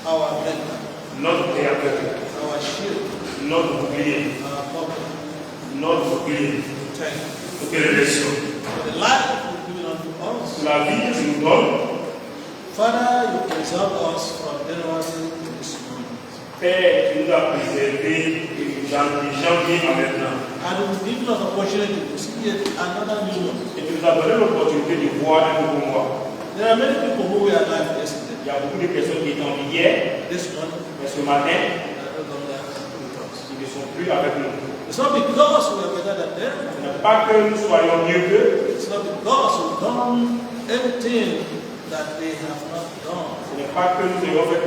our maker, notre créateur, our shield, notre bouclier, our buckler. notre bouclier. Thank you Nous te remercions. for the life you've given unto us. Pour la vie que tu nous donnes, Father, you preserve us from January to this morning. Père, tu nous as préservés de janvier à maintenant. And you've given us opportunity to see yet another new month. Et tu nous as donné l'opportunité de voir un nouveau mois. There are many people who were alive yesterday. Il y a beaucoup de personnes qui étaient en vie hier, This morning, mais ce matin, they are no longer with us. ils ne sont plus avec nous. It's not because we are better than them. Ce n'est pas que nous soyons mieux qu'eux, It's not because we've done anything that they have not done. ce n'est pas que nous ayons fait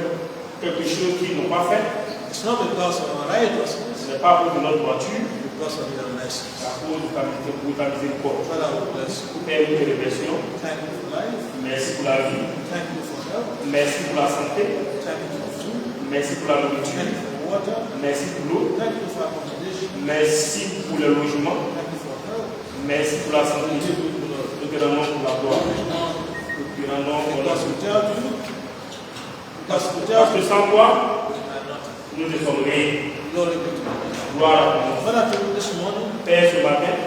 quelque chose qu'ils n'ont pas fait, It's not because of our righteousness. ce n'est pas pour notre voiture, Because of your mercy. c'est à cause de ta miséricorde. Father, we bless you. Père, nous te remercions. Thank you for life. Merci pour la vie, Thank you for health. merci pour la santé, Thank you for food. merci pour la nourriture, Thank you for water. merci pour l'eau, Thank you for accommodation. merci pour le logement, Thank you for health. merci pour la santé. We give you glory. Nous te rendons pour la gloire. Nous te rendons pour la Because gloire. without you, Parce que sans toi, we are nothing. nous ne sommes rien. Glory be to God. Gloire à Dieu. Father, to you this morning, Père, ce matin,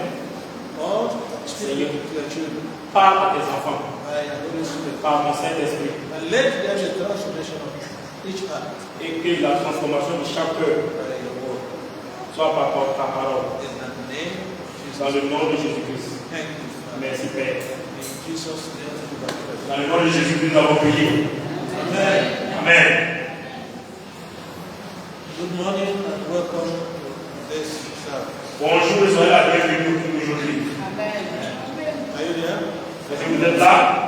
Lord, speak to your children parle à tes enfants, by your Holy Spirit. par mon Saint-Esprit, And let there be a transformation of each heart et que la transformation de chaque cœur by your word. soit par ta parole. In the name of Dans Jesus. le nom de Jésus-Christ. Thank you, Father. Merci, Père. In Jesus' name, we pray. Dans le nom de Jésus-Christ, nous avons prié. Amen. Amen. Good morning and welcome to this service. Bonjour et soyez la bienvenue pour aujourd'hui. Are you there? Est-ce que vous êtes là?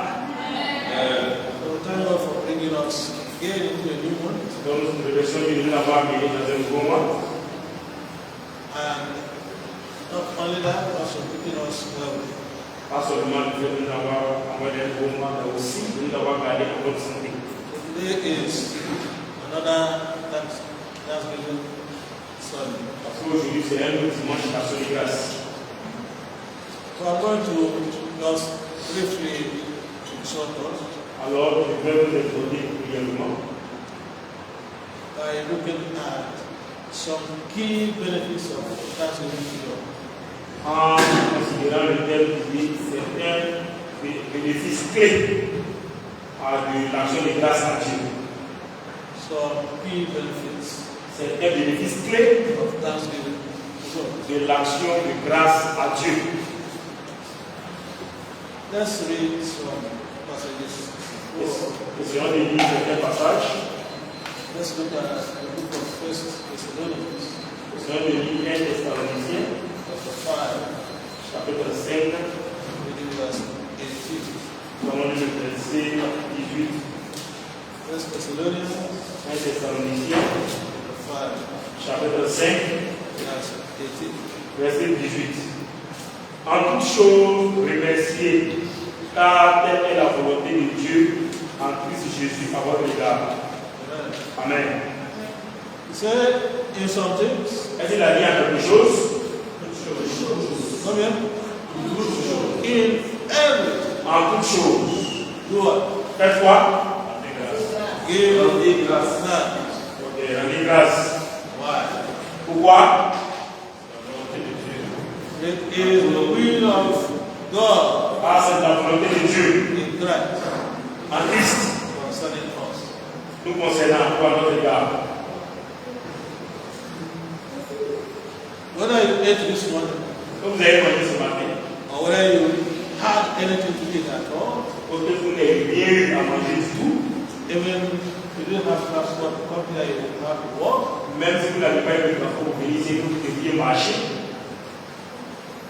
So thank God for bringing us again into a new month. Donc, nous remercions Dieu de nous avoir amenés dans un nouveau mois. And not only that, but also keeping us well. Pas seulement de nous avoir envoyé un nouveau mois, mais aussi de nous avoir gardé en bonne santé. Today is another Thanksgiving Sunday. Parce qu'aujourd'hui, c'est un autre dimanche d'action de grâce. So I'm going to just briefly exhort us Alors, je vais vous exhorter brièvement by looking at some key benefits of Thanksgiving period. en considérant le thème de certains bénéfices clés de l'action de grâce à Dieu. Some key benefits Certains bénéfices clés of Thanksgiving. de l'action de grâce à Dieu. Let's read some passages. Essayons de lire certains passages. Let's look at the book of 1 Thessalonians, Essayons de lire 1 Thessaloniciens, chapter 5, chapitre 5, reading verse 18. nous allons lire le verset 18. 1 Thessalonians, 1 Thessaloniciens, chapter 5, chapitre 5, verse 18. verset 18. En toute chose, remerciez, car telle est la volonté de Dieu en Christ Jésus à votre égard. Amen. Amen. He said, in some things, Est-ce qu'il a dit à quelque chose? come here, in everything, En toute chose. do what? Faites quoi? Give Rendez grâce. thanks. Ok, rendez grâce. Why? Pourquoi? It is the will of God Ah, c'est la volonté de Dieu in Christ en Christ, concerning us. nous concernant à notre égard. Whether you ate this morning Comme vous avez mangé ce matin, or whether you had anything to eat at all, ou que vous n'avez rien eu à manger du tout, even if you didn't have transport to come here, you would have to walk. même si vous n'avez pas eu le transport pour venir ici, vous deviez marcher.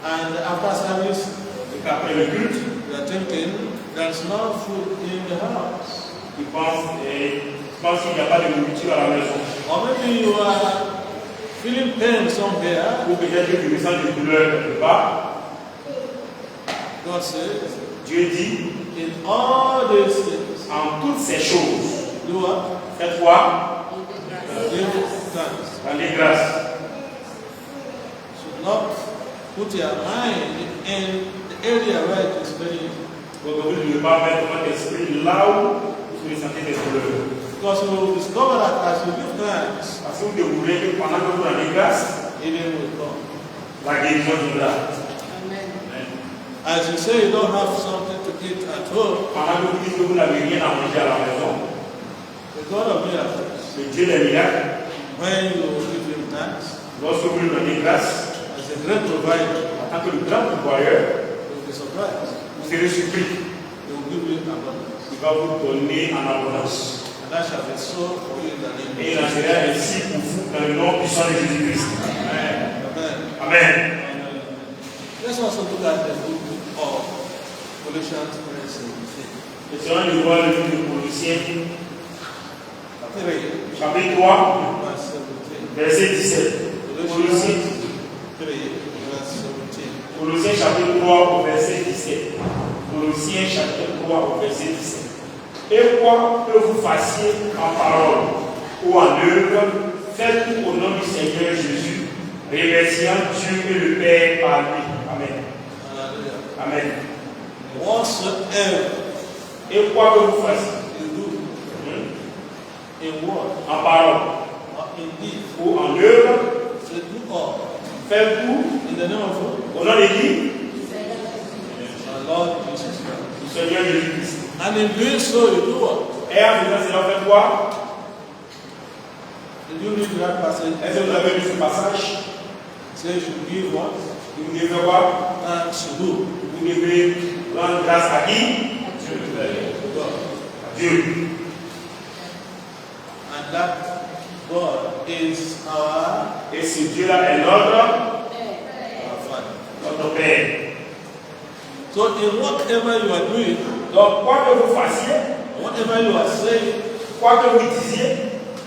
And after service, Et qu'après le culte, you are thinking there's no food in the house. ils pensent qu'il n'y a pas de nourriture à la maison. Or maybe you are feeling pain somewhere. Ou peut-être que tu ressens des douleurs quelque part. God says, Dieu dit, in all these things, en toutes ces choses, do what? faites quoi? Give thanks. Rendez grâce. Should not put your mind in the area where it is very. Donc vous ne devez pas mettre votre esprit là où vous ressentez des douleurs. Because we will discover that as we give thanks, Parce que vous découvrez que pendant que vous rendez grâce, healing will come. la guérison viendra. As you say, you don't have something to eat at home, Pendant que vous dites que vous n'avez rien à manger à la maison, the God of miracles, le Dieu des miracles, when you give him thanks, lorsque vous lui donnez grâce, as a great provider, en tant que le grand pourvoyeur, you will be surprised. vous serez surpris. He will give you abundance. Il va vous donner en abondance. And that shall be so for you in the name of Et il en Jesus. sera ainsi pour vous dans le nom puissant de Jésus-Christ. Amen. Amen. Let's also look at the book of Colossians 3:17. Essayons de voir le livre de Colossiens, 3, chapitre 3, verse 17. verset 17. Colossians 3, verse 17. Colossiens chapitre 3 au verset 17. Colossiens chapitre 3 au verset 17. Et quoi que vous fassiez en parole ou en œuvre, faites tout au nom du Seigneur Jésus, remerciant Dieu et le Père par lui. Amen. Hallelujah. Amen. Whatsoever Et quoi que vous fassiez you do in word en parole or in deed, ou en œuvre, say do all faites tout in the name of au nom de qui? our Lord Jesus Christ. Du Seigneur Jésus-Christ. And in doing so, you do what? Et en faisant cela, faites quoi? Did you read that passage? Est-ce que vous avez lu ce passage? It says you give what? Vous devez quoi? Thanks to who? Vous devez rendre grâce à qui? To God. À Dieu. And that God is our Et ce Dieu-là est notre Father. Père. So in whatever you are doing, Donc, quoi que vous fassiez, whatever you are saying, quoi que vous disiez,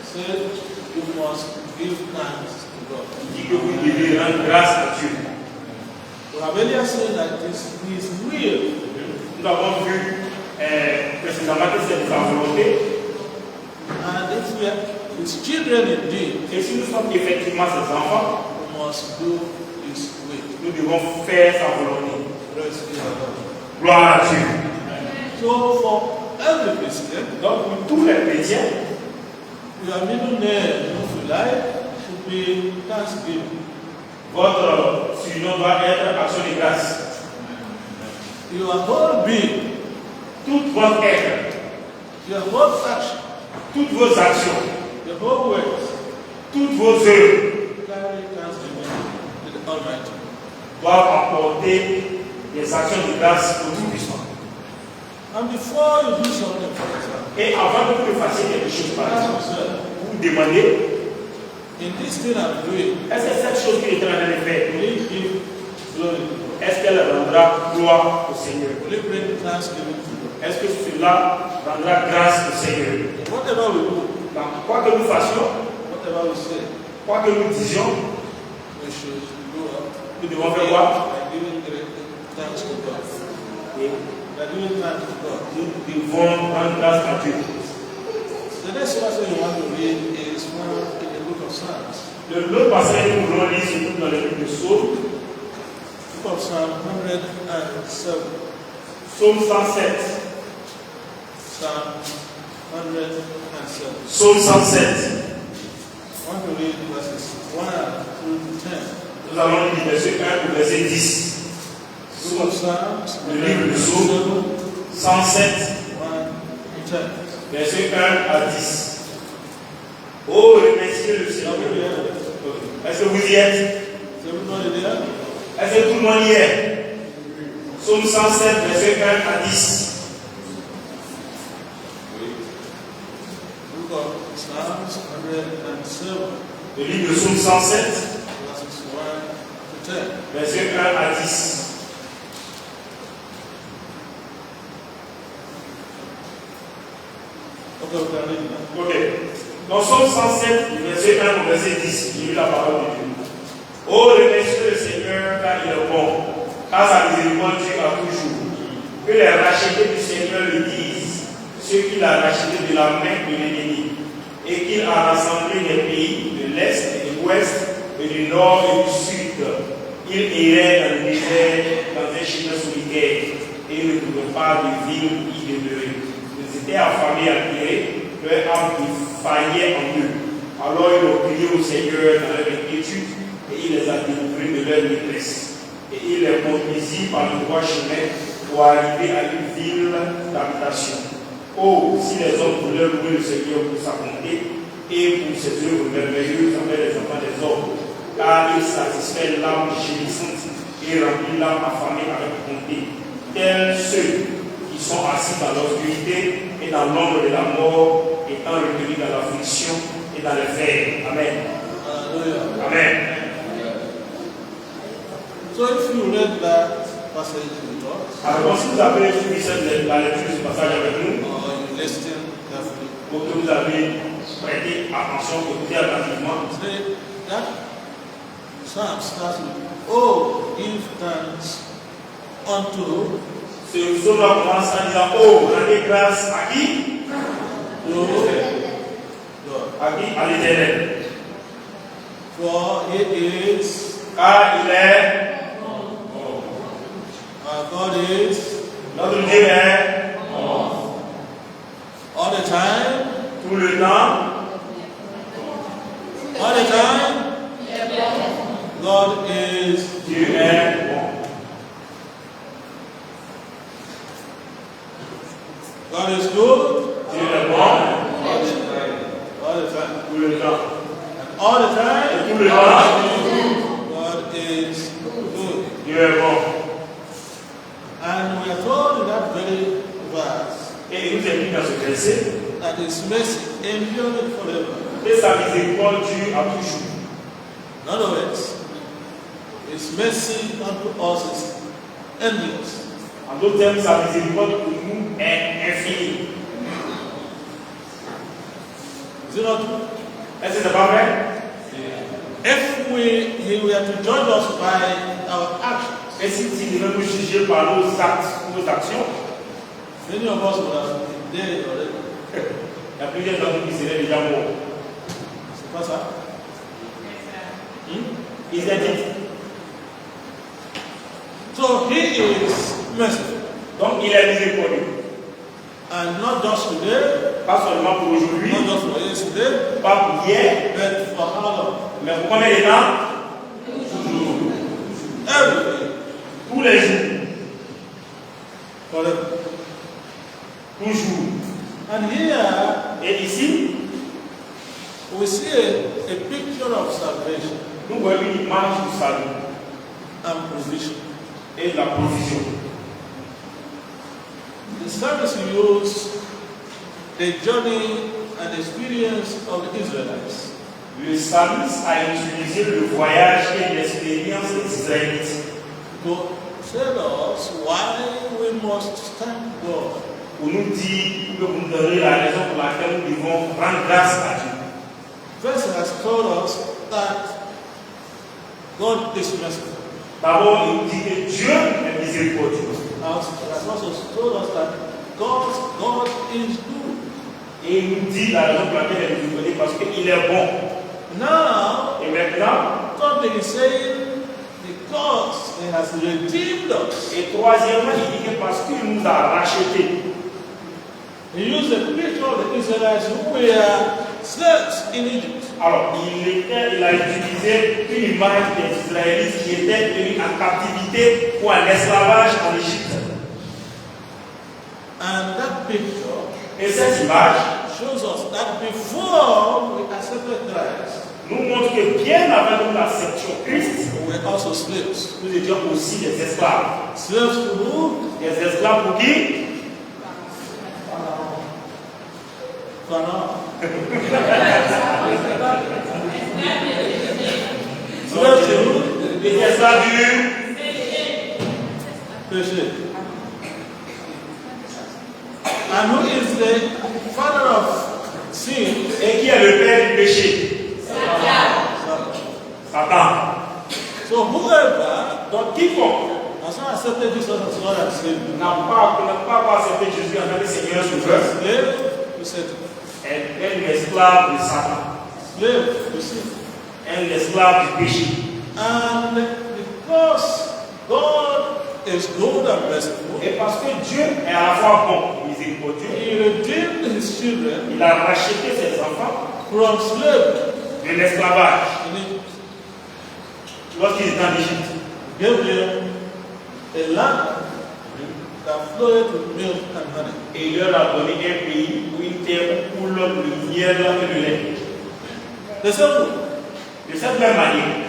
say you must give thanks to God. il dit que vous devez rendre grâce à Dieu. We have earlier said that this is will. Nous avons vu précisément que c'est sa volonté. And if we are his children indeed, Et si nous sommes effectivement ses enfants, we must do his will. nous devons faire sa volonté. Praise be to God. Gloire à Dieu. So for every Christian, Donc, pour tous les chrétiens, your middle name, if you like, should be Thanksgiving. votre surnom doit être action de grâce. Your whole being, Toute votre être, your whole action, toutes vos actions, your whole words, toutes vos œuvres carry Thanksgiving to the Almighty. doivent apporter des actions de grâce au Tout-Puissant. And before you do something for yourself, Et avant que vous ne fassiez quelque chose par ask exemple, yourself, vous vous demandez, in this thing I'm doing, est-ce que cette chose qui est en train de faire, will it give glory to God? est-ce qu'elle rendra gloire au Seigneur? Will it bring thanksgiving to God? Est-ce que cela rendra grâce au Seigneur? Whatever we do, Donc, quoi que nous fassions, whatever we say, quoi que nous disions, we should do up. nous devons faire quoi? By giving great thanks to God. Et By giving thanks to God. nous devons rendre grâce à Dieu. The next passage you want to read is found in the book of Psalms. L'autre passage que nous voulons lire se trouve dans le livre de Psaume, Book of Psalm 107. Psaume 107. Psalm 107. Psaume 107. I want to read verses 1 through 10. Nous allons lire du verset 1 au verset 10. Book of Psalms Le livre de Psaume 107, 1 to 10. verset 1 à 10. Oh, remerciez le Seigneur. Est-ce que vous y êtes? Is everybody there? Est-ce que tout le monde y est? Psaume 107, verset 1 à 10. Book of Psalms 107, Le livre de Psaume 107, verses 1 to 10. verset 1 à 10. Okay, we can read now. Ok. Dans Psaume 107, du verset 1 au verset 10, j'ai lu la parole de Dieu. Oh, remerciez le Seigneur car il est bon, car sa miséricorde dure à toujours. Que les rachetés du Seigneur le disent, ceux qu'il a rachetés de la main de l'ennemi, et qu'il a rassemblé des pays de l'Est et de l'Ouest, et du Nord et du Sud. Il irait dans le désert, dans un chemin solitaire, et ne trouvait pas de ville y demeurer. Ils étaient affamés à Pirée, leur âme défaillait en eux. Alors ils ont crié au Seigneur dans leur inquiétude et il les a délivrés de leur détresse. Et il les conduisit par le droit chemin pour arriver à une ville d'habitation. Oh, si les hommes voulaient louer le Seigneur pour sa bonté et pour ses œuvres merveilleuses envers les enfants des hommes, car il satisfait l'âme gémissante et remplit l'âme affamée avec bonté, tels ceux qui sont assis dans l'obscurité et dans l'ombre de la mort, étant retenus dans l'affliction et dans les fers. Amen. Hallelujah. Amen. So if you read that passage with us, Alors, si vous avez suivi la lecture de ce passage avec nous, or you listen carefully, ou que vous avez prêté attention, écouté attentivement, say that psalm starts with, "Oh, give thanks unto ce psaume-là commence en disant: Oh, rendez grâce à qui? God, À qui? À l'Éternel. for He is Car il est, our God is notre Dieu est all the time, tout le temps. all the time. God is Dieu est bon. God is good Dieu est bon all the time. tout le temps. All the Et time, tout le temps, God is good. Dieu est bon. And we are told in that very verse Et il nous est dit dans ce verset that His mercy endureth forever. que sa miséricorde dure à toujours. In other words, His mercy unto us is endless. En d'autres termes, sa miséricorde pour nous est infinie. Is it not true? Est-ce que c'est pas vrai? If He were to judge us by our actions, Et si il devait nous juger par nos actes, nos actions, many of us would have been dead already. il y a plusieurs d'entre nous qui seraient déjà morts. C'est pas ça? Ils étaient dit. So He is merciful. Donc il est miséricordieux. And not just today, Pas seulement pour aujourd'hui, not just for yesterday, pas pour hier, but for how long? mais pour combien de temps? Every day. Tous les jours. Forever. Toujours. And here Et ici, we see a picture of salvation nous voyons une image du salut and provision. et de la provision. The psalmist used the journey and experience of the Israelites Le psalmiste a utilisé le voyage et l'expérience des Israélites to tell us why we must thank God. pour nous dire, pour nous donner la raison pour laquelle nous devons rendre grâce à Dieu. Verse has told us that God is merciful. D'abord, il nous dit que Dieu est miséricordieux. It has also told us that God is good. Et il nous dit la raison pour laquelle il est miséricordieux, parce qu'il est bon. Now, Et maintenant, God is saying because He has redeemed us. et troisièmement, il dit que parce qu'il nous a rachetés. He used the picture of the Israelites who were slaves in Egypt. Alors, il a utilisé une image des Israélites qui étaient tenus en captivité ou en esclavage en Égypte. And that picture Et cette image shows us that before we accepted Christ, nous montre que bien avant nous l'acceptions Christ, we were also slaves. nous étions aussi des esclaves. Slaves to who? Des esclaves pour qui? Pharaoh. Donc, Slaves to who? des esclaves du Péché. And who is the father of sin? et qui est le père du péché? Satan. So whoever Donc, quiconque has not accepted Jesus as Lord and Savior, n'a pas accepté Jésus en tant que Seigneur Sauveur slave to Satan, est un esclave de Satan, slave to sin. un esclave du péché. And because God is good and merciful, Et parce que Dieu est à la fois bon et miséricordieux. He redeemed his children Il a racheté ses enfants from slavery de l'esclavage in Egypt. lorsqu'ils étaient en Égypte. Gave them a land that flowed with milk and honey. Et il leur a donné un pays où une terre où coule le miel et le lait. The same way, De cette même manière,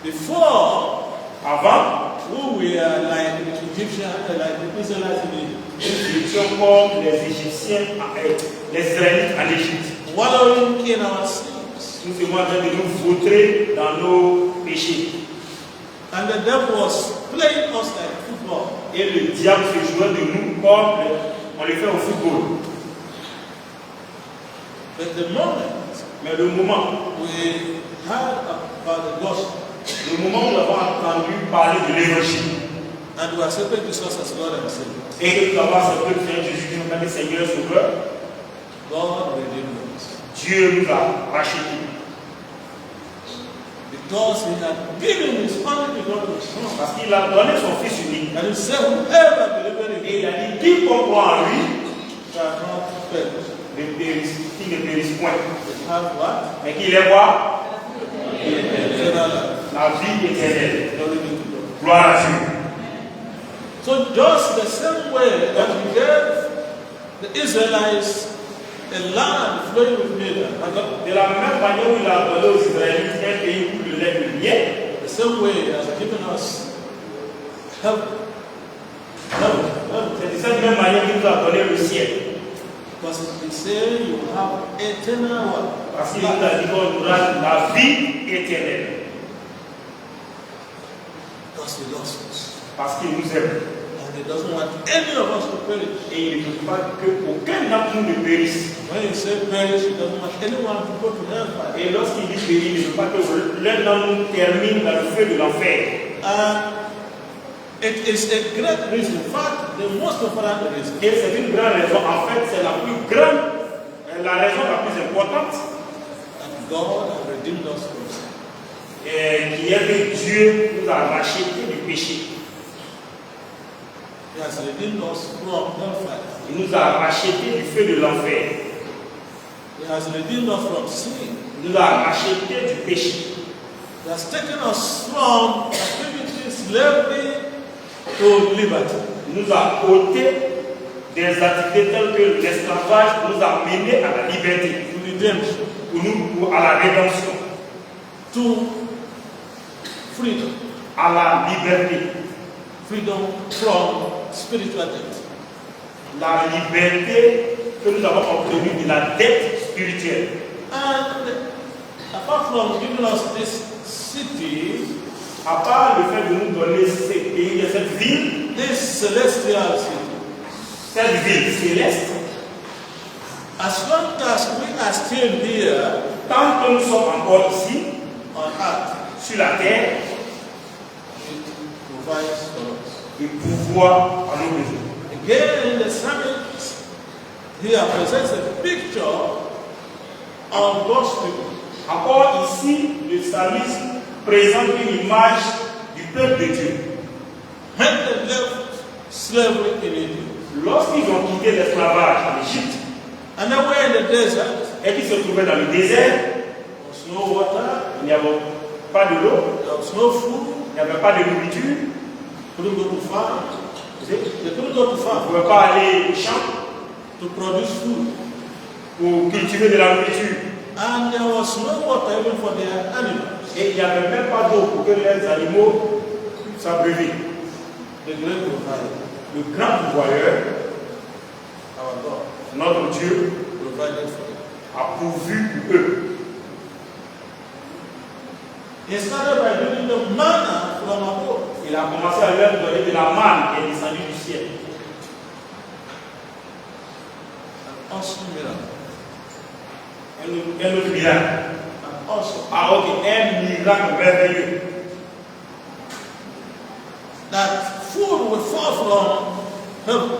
before avant, we were like the Egyptians, like the Israelites in Egypt, nous étions comme les Égyptiens, les Israélites en Égypte. wallowing in our sins. Nous sommes en train de nous vautrer dans nos péchés. And the devil was playing us like football. Et le diable se jouait de nous comme on le fait au football. But the moment Mais le moment, we heard about the gospel le moment où nous avons entendu parler de l'évangile, and we accepted Jesus as Lord and Savior, et que nous avons accepté le Seigneur Jésus comme le Seigneur Sauveur, God redeemed us. Dieu nous a rachetés. Because He had given His only begotten Son. Parce qu'il a donné son Fils unique. And He said, whoever believeth in Et Him il a dit, quiconque croit en lui, shall not perish, qui ne périsse point. but have what? Mais qu'il est quoi? Eternal life. La vie éternelle. Glory be to God. Gloire à Dieu. So just the same way that He gave the Israelites a land flowing with milk and honey, De la même manière où il a donné aux Israélites un pays où le lait et le miel, the same way He has given us heaven. c'est de cette même manière qu'il nous a donné le ciel. Because He said you have eternal life. Parce qu'il nous a dit qu'on aura la vie éternelle. Because He loves us. Parce qu'il nous aime. And He doesn't want any of us to perish. Et il ne veut pas qu'aucun d'entre nous ne périsse. When He said perish, He doesn't want anyone to go to hellfire. Et lorsqu'il dit périr, il ne veut pas que l'un d'entre nous termine dans le feu de l'enfer. And it is a great reason. In fact, the most important reason. Et c'est une grande raison. En fait, c'est la plus grande, la raison la plus importante. And God has redeemed us from sin. Qui est que Dieu nous a rachetés du péché. He has redeemed us from hellfire. Il nous a rachetés du feu de l'enfer. He has redeemed us from sin. Il nous a rachetés du péché. He has taken us from captivity, slavery to liberty. Il nous a ôté des activités telles que l'esclavage, nous a menés à la liberté, To redemption. ou à la rédemption, To freedom. à la liberté. Freedom from spiritual death. La liberté que nous avons obtenue de la dette spirituelle. And apart from giving us this city, À part le fait de nous donner ce pays, cette ville this celestial city, céleste, as long as we are still here tant que nous sommes encore ici, on earth, sur la terre, it provides for us. et pouvoir à nos besoins. Again, the psalmist here presents a picture of God's people. Encore ici, le psalmiste présente une image du peuple de Dieu. When they left slavery in Egypt, Lorsqu'ils ont quitté l'esclavage en Égypte and they were in the desert, et qu'ils se trouvaient dans le désert, there was no water, il n'y avait pas de l'eau, there was no food, il n'y avait pas de nourriture, couldn't go to farm. They couldn't go to on ne farm pouvait pas aller au champ to produce food. pour cultiver de la nourriture. And there was no water even for their animals. Et il n'y avait même pas d'eau pour que les animaux s'abreuvent. The great provider, Le grand pourvoyeur, our God, notre Dieu, provided for them. a pourvu pour eux. He started by giving them manna from above. Il a commencé à leur donner de la manne qui est descendue du ciel. An awesome miracle. Un autre miracle. An awesome. Ah ok, un miracle merveilleux. That food will fall from heaven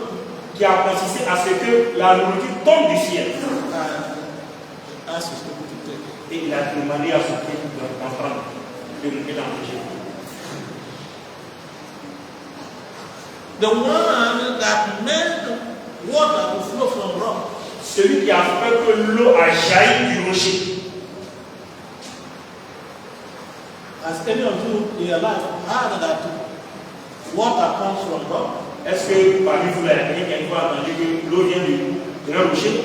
Qui a consisté à ce que la nourriture tombe du ciel. and ask his people to take it. Et il a demandé à son peuple d'entendre, de monter dans le ciel. The one that made water to flow from rock. Celui qui a fait que l'eau a jailli du rocher. Has any of you in your life heard that water comes from rock? Est-ce que parmi vous, là, il y a quelqu'un qui a entendu que l'eau vient d'un rocher?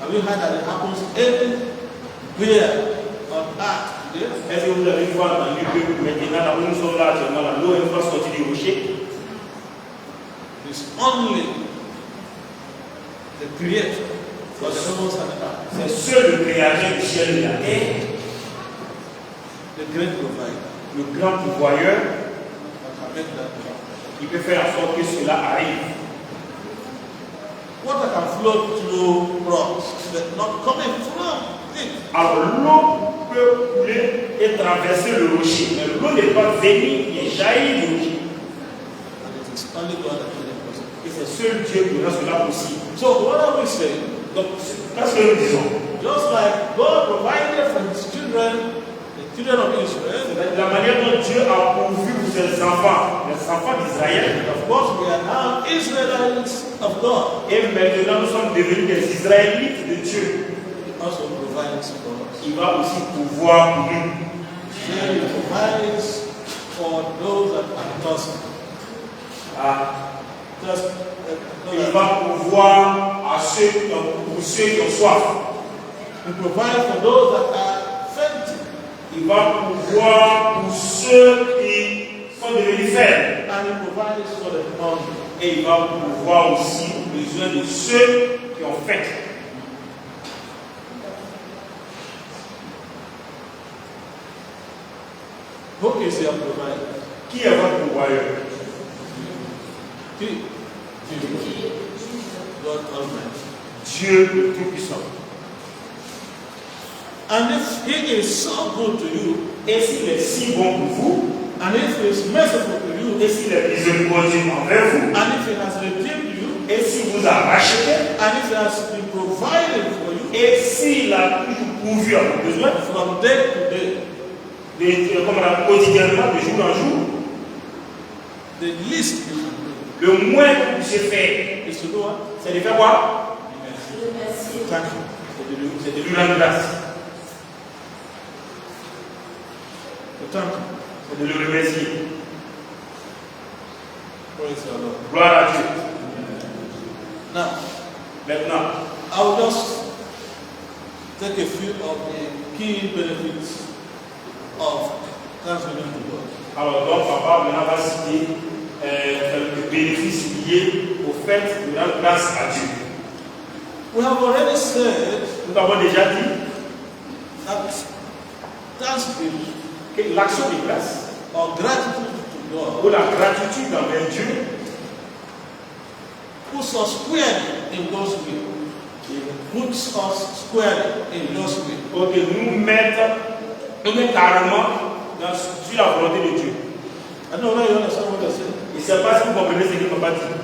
Have you heard that it happens everywhere on earth today? Est-ce que vous avez une fois entendu que maintenant, là où nous sommes là actuellement, l'eau est une fois sortie du rocher? It's only the creator for the heavens and the earth. C'est seul le créateur du ciel et de la terre, The great provider le grand pourvoyeur, that can make that happen. qui peut faire en sorte que cela arrive. Water can flow through rocks, but not coming from it. Alors l'eau peut couler et traverser le rocher, mais l'eau n'est pas venue et jaillir du rocher. And it is only God that can make it. Et c'est seul Dieu qui rend cela possible. So what are we saying? Donc, qu'est-ce que nous disons? Just like God provided for his children, the children of Israel, La manière dont Dieu a pourvu pour ses enfants, les enfants d'Israël, of course we are now Israelites of God. et maintenant nous sommes devenus des Israélites de Dieu. He also provides for us. Il va aussi pouvoir pour nous. Then he provides for those that are thirsty. Il va pouvoir à ceux, pour ceux qui ont soif. He provides for those that are fainting. Il va pouvoir pour ceux qui sont devenus faibles. And he provides for the hungry. Et il va pouvoir aussi aux besoins de ceux qui ont faim. Who is your provider? Qui est votre pourvoyeur? He. God Almighty. Dieu le Tout-Puissant. And if he is so good to you, Et s'il est si bon pour vous, and if he is merciful to you, et s'il est miséricordieux envers vous, and if he has redeemed you, et s'il vous a racheté, and if he has been provided for you et s'il a toujours pourvu à vos besoins, from day to day, comme on a quotidiennement, de jour en jour, the least you can do le moins que vous puissiez faire, is to do what? c'est de faire quoi? Thank you. C'est de lui rendre grâce, To thank you. c'est de le remercier. Praise the Lord. Gloire à Dieu. Now, Maintenant, I will just take a few of the key benefits of thanksgiving to God. alors donc papa maintenant va citer quelques bénéfices liés au fait de rendre grâce à Dieu. We have already said Nous avons déjà dit that thanksgiving que l'action de grâce or gratitude to God ou la gratitude envers Dieu puts us squarely in God's will. Puts us squarely in God's will. pour que nous met carrément sur la volonté de Dieu. I don't know whether you understand what I said. Je ne sais pas si vous comprenez ce que papa dit.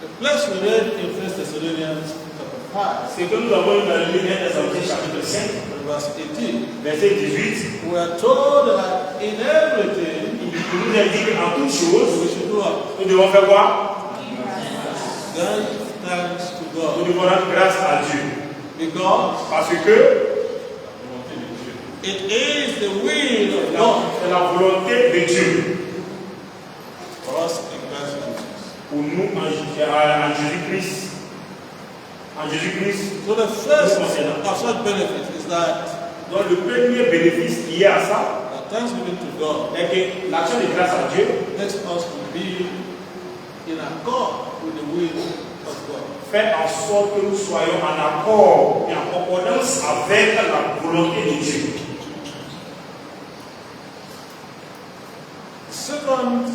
The place we read in 1 Thessalonians chapter 5, C'est que nous avons eu dans le livre des Thessaloniciens chapitre 5, verse 18, verset 18, we are told that in everything il nous a dit qu'en toutes choses, we should do what? nous devons faire quoi? Give thanks to Nous God. devons rendre grâce à Dieu. Because Parce que it is the will of c'est God la volonté de Dieu for us in Christ Jesus. pour nous en Jésus-Christ. En Jésus-Christ. So the first of such benefit is that Donc le premier bénéfice lié à ça thanksgiving to God est que l'action de grâce à Dieu makes us to be in accord with the will of God. fait en sorte que nous soyons en accord et en concordance avec la volonté de Dieu. Second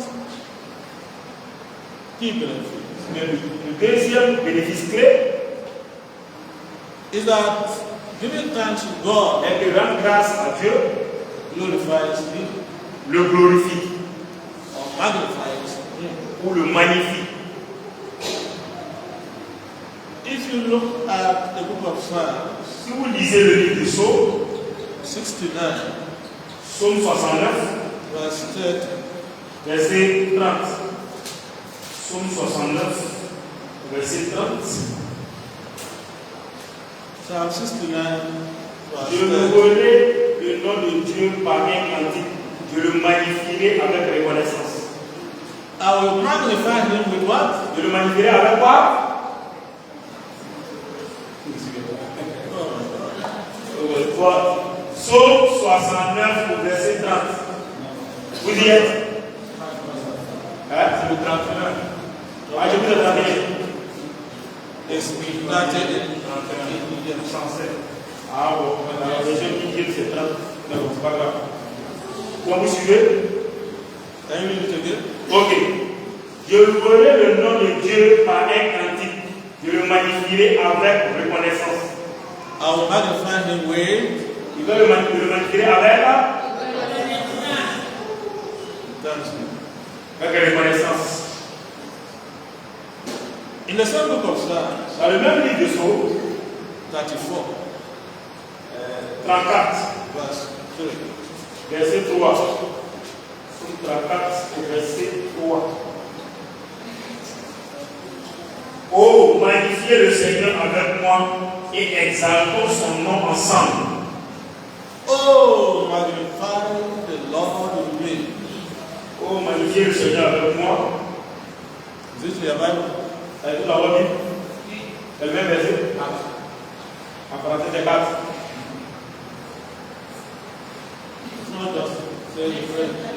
key benefit Mais le deuxième bénéfice clé is that giving thanks to God est que rendre grâce à Dieu glorifies Him le glorifie or magnifies Him. ou le magnifie. If you look at the book of Psalms, Si vous lisez le livre de Psaume, 69, Psaume 69, verse 30, verset 30. Psaume 69, verset 30. Psalm 69, Je verse 30. louerai le nom de Dieu par un cantique. Je le magnifierai avec reconnaissance. I will magnify him with what? Je le magnifierai avec quoi? Psaume 69 au verset 30. Vous y êtes? C'est le 31. Ah, je vous le 31. It's 31. Ah bon, la version qui dit c'est 30. Non, c'est pas grave. Comment vous suivez? Can you read it again? Ok. Je louerai le nom de Dieu par un cantique. Je le magnifierai avec reconnaissance. I will magnify him with Il va le magnifier avec thanksgiving. reconnaissance. In the same book of Psalms, Dans le même livre de Psaume 34, 34, verse 3. verset 3. Psaume 34, verset 3. Oh, magnifiez le Seigneur avec moi et exaltons son nom ensemble. Oh, magnify the Lord with me. Oh, magnifiez le Seigneur avec moi. Is this your Bible? Avez-vous la Bible? C'est le même verset? En Corinthiens 4. It's not just saying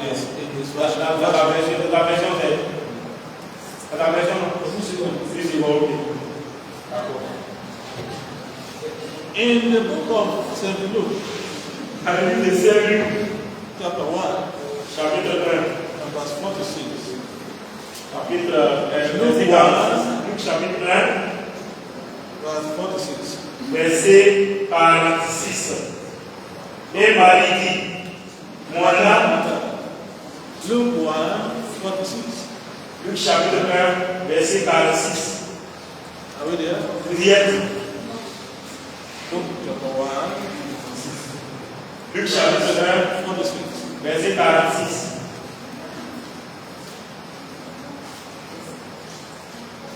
yes in this La version. version c'est la version. Si, si, bon, ok. In the book of St. Luke, Dans le livre de Saint Luc, chapter 1, chapitre 1, and verse 46. chapitre verset 46. Luc chapitre 1, Verse 46. verset 46. Et Marie dit, mon âme, Luke 1, 46. Luc chapitre 1, verset 46. Are we there? Vous y êtes? Luke chapter 1, Luc chapitre 1, 46. verset 46.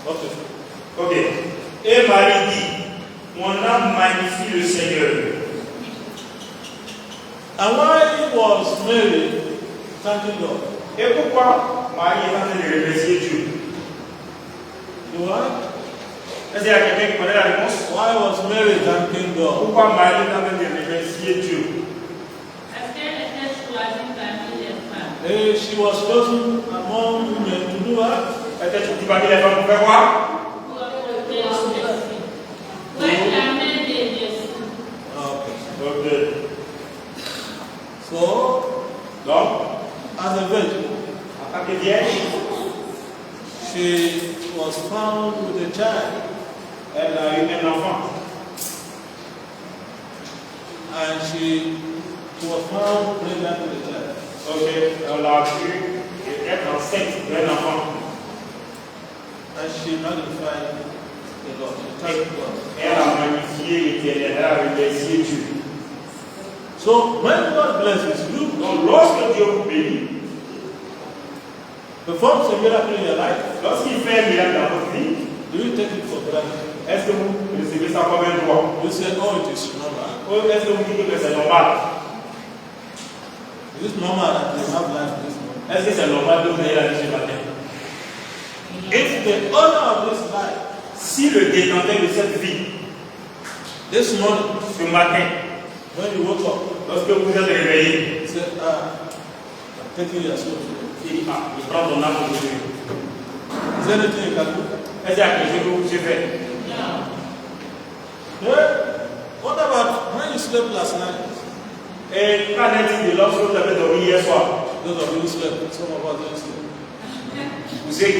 Okay. Ok. Et Marie dit, mon âme magnifie le Seigneur. And why was Mary thanking God? Et pourquoi Marie est en train de remercier Dieu? You what? Est-ce qu'il y a quelqu'un qui connaît la réponse? Why was Mary thanking God? Pourquoi Marie est en train de remercier Dieu? Parce qu'elle était choisie parmi les femmes. Hey, she was chosen among women to do what? Peut-être que tu vas dire les femmes pour faire quoi? Pour apporter au Messie. Pour être la mère des Messie. Okay. Ok. So, Donc, as a virgin, en tant que vierge, she was found with a child, elle a eu un enfant. and she was found pregnant with a child. Ok. Elle a pu être enceinte d'un enfant. And she magnified the Lord. She thanked God. Elle a magnifié l'Éternel. Elle a remercié Dieu. So, when God blesses you, Donc, lorsque Dieu vous bénit, performs a miracle in your life, lorsqu'il fait un miracle dans votre vie, do you take it for granted? est-ce que vous recevez ça comme un droit? You say, oh, it is normal. Ou est-ce que vous dites que c'est normal? Is it normal that you have life this morning? Est-ce que c'est normal de vous ayez la vie ce matin? If the owner of this life, Si le détenteur de cette vie, this morning, ce matin, when you woke up, lorsque vous êtes réveillé, say, I'm taking your soul. il dit, ah, je prends ton âme aujourd'hui. Is there anything you can do? Est-ce qu'il y a quelque chose que vous pouvez faire? Yeah. What about when you slept last night? Et qu'en est-il de lorsque vous avez dormi hier soir? Those of you who slept, some of us didn't sleep. Vous savez